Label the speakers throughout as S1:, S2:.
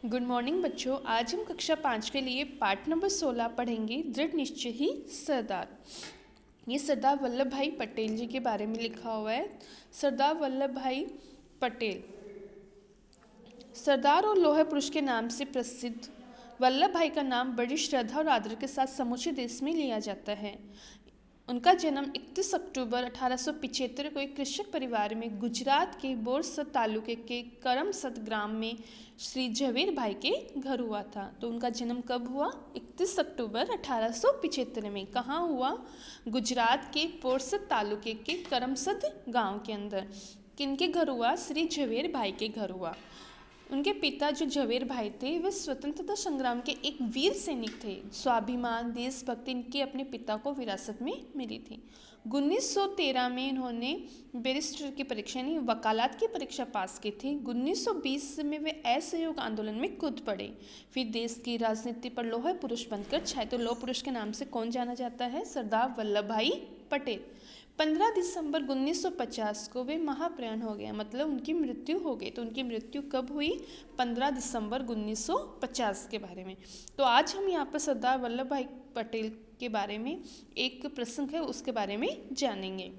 S1: Good morning बच्चों। आज हम कक्षा 5 के लिए पाठ नंबर 16 पढ़ेंगे। दृढ़ निश्चय ही सरदार। ये सरदार वल्लभ भाई पटेल जी के बारे में लिखा हुआ है। सरदार वल्लभ भाई पटेल सरदार और लौह पुरुष के नाम से प्रसिद्ध वल्लभ भाई का नाम बड़ी श्रद्धा और आदर के साथ समूचे देश में लिया जाता है। उनका जन्म 31 अक्टूबर 1875 को एक कृषक परिवार में गुजरात के बोरसद तालुके के करमसद ग्राम में श्री झवेर भाई के घर हुआ था। तो उनका जन्म कब हुआ? 31 अक्टूबर 1875 में। कहाँ हुआ? गुजरात के बोरसद तालुके के करमसद गांव के अंदर। किनके घर हुआ? श्री झवेर भाई के घर हुआ। उनके पिता जो झवेर भाई थे वे स्वतंत्रता संग्राम के एक वीर सैनिक थे। स्वाभिमान, देशभक्ति इनके अपने पिता को विरासत में मिली थी। 1913 में इन्होंने बैरिस्टर की परीक्षा यानी वकालत की परीक्षा पास की थी। 1920 में वे असहयोग आंदोलन में कूद पड़े। फिर देश की राजनीति पर लौह पुरुष बनकर छाए। तो लौह पुरुष के नाम से कौन जाना जाता है? सरदार वल्लभ भाई पटेल। 15 दिसंबर 1950 को वे महाप्रयाण हो गए, मतलब उनकी मृत्यु हो गई। तो उनकी मृत्यु कब हुई? 15 दिसंबर 1950 के बारे में। तो आज हम यहाँ पर सरदार वल्लभ भाई पटेल के बारे में एक प्रसंग है उसके बारे में जानेंगे।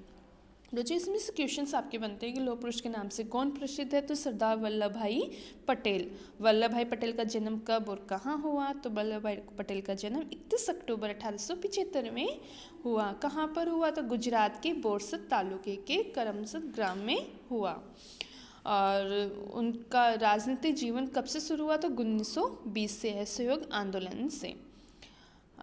S1: बच्चों इसमें से क्वेश्चंस आपके बनते हैं कि लौह पुरुष के नाम से कौन प्रसिद्ध है? तो सरदार वल्लभ भाई पटेल। वल्लभ भाई पटेल का जन्म कब और कहाँ हुआ? तो वल्लभ भाई पटेल का जन्म 31 अक्टूबर 1875 में हुआ। कहाँ पर हुआ? तो गुजरात के बोरसद तालुके के करमसद ग्राम में हुआ। और उनका राजनीतिक जीवन कब से शुरू हुआ? तो 1920 से, असहयोग आंदोलन से।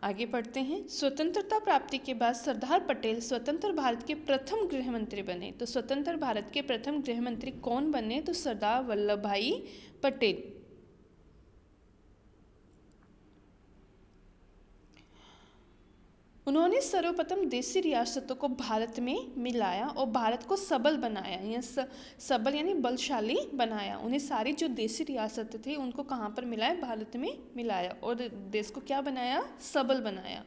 S1: आगे पढ़ते हैं। स्वतंत्रता प्राप्ति के बाद सरदार पटेल स्वतंत्र भारत के प्रथम गृह मंत्री बने। तो स्वतंत्र भारत के प्रथम गृह मंत्री कौन बने? तो सरदार वल्लभ भाई पटेल। उन्होंने सर्वप्रथम देशी रियासतों को भारत में मिलाया और भारत को सबल बनाया। यह सबल यानी बलशाली बनाया। उन्हें सारी जो देशी रियासतें थी उनको कहाँ पर मिलाया? भारत में मिलाया। और देश को क्या बनाया? सबल बनाया।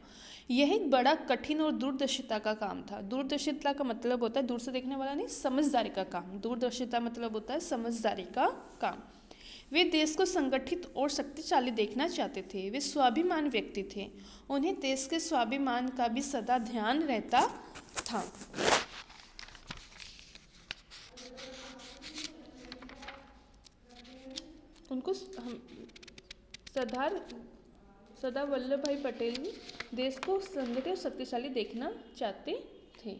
S1: यह एक बड़ा कठिन और दूरदर्शिता का काम था। दूरदर्शिता का मतलब होता है दूर से देखने वाला नहीं, समझदारी का काम। दूरदर्शिता मतलब होता है समझदारी का काम। वे देश को संगठित और शक्तिशाली देखना चाहते थे। वे स्वाभिमान व्यक्ति थे। उन्हें देश के स्वाभिमान का भी सदा ध्यान रहता था। उनको सरदार वल्लभ भाई पटेल देश को संगठित और शक्तिशाली देखना चाहते थे।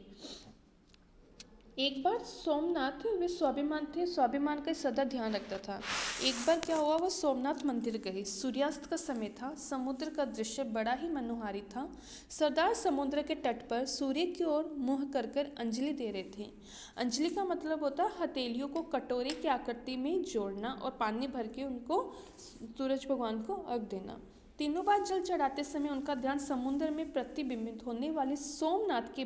S1: एक बार सोमनाथ, वे स्वाभिमान थे, स्वाभिमान का सदा ध्यान रखता था। एक बार क्या हुआ? वह सोमनाथ मंदिर गए। सूर्यास्त का समय था। समुद्र का दृश्य बड़ा ही मनोहारी था। सरदार समुद्र के तट पर सूर्य की ओर मुँह कर कर अंजलि दे रहे थे। अंजलि का मतलब होता है हथेलियों को कटोरे की आकृति में जोड़ना और पानी भर के उनको सूरज भगवान को अर्घ देना। तीनों बार जल चढ़ाते समय उनका ध्यान समुद्र में प्रतिबिंबित होने वाले सोमनाथ के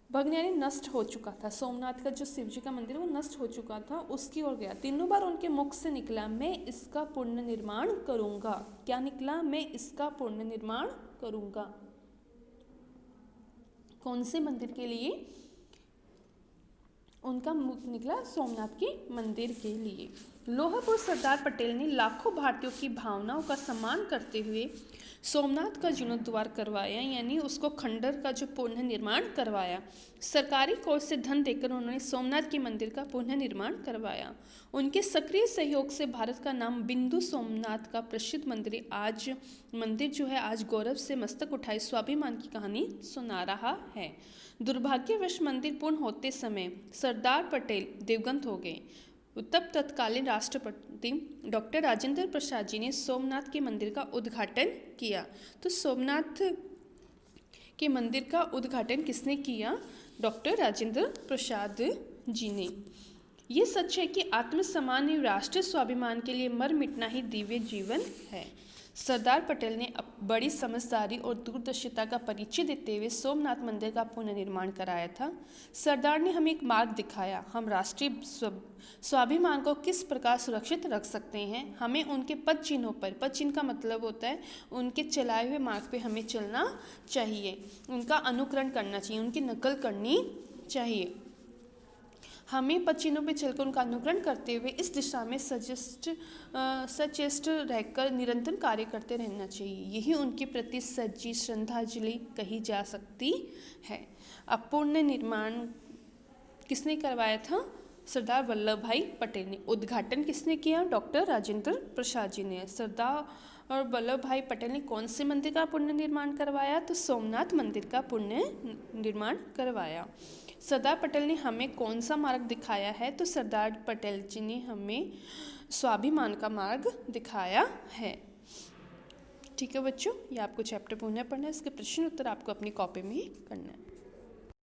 S1: भग्न यानी नष्ट हो चुका था। सोमनाथ का जो शिव जी का मंदिर वो नष्ट हो चुका था, उसकी ओर गया। तीनों बार उनके मुख से निकला, मैं इसका पुनर्निर्माण करूंगा। क्या निकला? मैं इसका पुनर्निर्माण करूंगा। कौन से मंदिर के लिए? उनका मुख निकला सोमनाथ के मंदिर के लिए। लौह पुरुष सरदार पटेल ने लाखों भारतीयों की भावनाओं का सम्मान करते हुए सोमनाथ का जीर्णोद्धार करवाया, यानी उसको खंडर का जो पुनर्निर्माण करवाया। सरकारी कोष से धन देकर उन्होंने सोमनाथ के मंदिर का पुनर्निर्माण करवाया। उनके सक्रिय सहयोग से भारत का नाम बिंदु सोमनाथ का प्रसिद्ध मंदिर जो है आज गौरव से मस्तक उठाए स्वाभिमान की कहानी सुना रहा है। दुर्भाग्यवश मंदिर पूर्ण होते समय सरदार पटेल दिवंगत हो गए। तब तत्कालीन राष्ट्रपति डॉक्टर राजेंद्र प्रसाद जी ने सोमनाथ के मंदिर का उद्घाटन किया। तो सोमनाथ के मंदिर का उद्घाटन किसने किया? डॉक्टर राजेंद्र प्रसाद जी ने। ये सच है कि आत्मसम्मान एवं राष्ट्रीय स्वाभिमान के लिए मर मिटना ही दिव्य जीवन है। सरदार पटेल ने बड़ी समझदारी और दूरदर्शिता का परिचय देते हुए सोमनाथ मंदिर का पुनर्निर्माण कराया था। सरदार ने हमें एक मार्ग दिखाया। हम राष्ट्रीय स्वाभिमान को किस प्रकार सुरक्षित रख सकते हैं। हमें उनके पद चिन्हों पर, पद चिन्ह का मतलब होता है उनके चलाए हुए मार्ग पे हमें चलना चाहिए, उनका अनुकरण करना चाहिए, उनकी नकल करनी चाहिए। हमें पचिनों पे चलकर उनका अनुकरण करते हुए इस दिशा में सचेष्ट रहकर निरंतर कार्य करते रहना चाहिए। यही उनके प्रति सच्ची श्रद्धांजलि कही जा सकती है। अब पुण्य निर्माण किसने करवाया था? सरदार वल्लभ भाई पटेल ने। उद्घाटन किसने किया? डॉक्टर राजेंद्र प्रसाद जी ने। सरदार वल्लभ भाई पटेल ने कौन से मंदिर का पुण्य निर्माण करवाया? तो सोमनाथ मंदिर का पुण्य निर्माण करवाया। सरदार पटेल ने हमें कौन सा मार्ग दिखाया है? तो सरदार पटेल जी ने हमें स्वाभिमान का मार्ग दिखाया है। ठीक है बच्चों, ये आपको चैप्टर पुनः पढ़ना है। इसके प्रश्न उत्तर आपको अपनी कॉपी में ही करना है।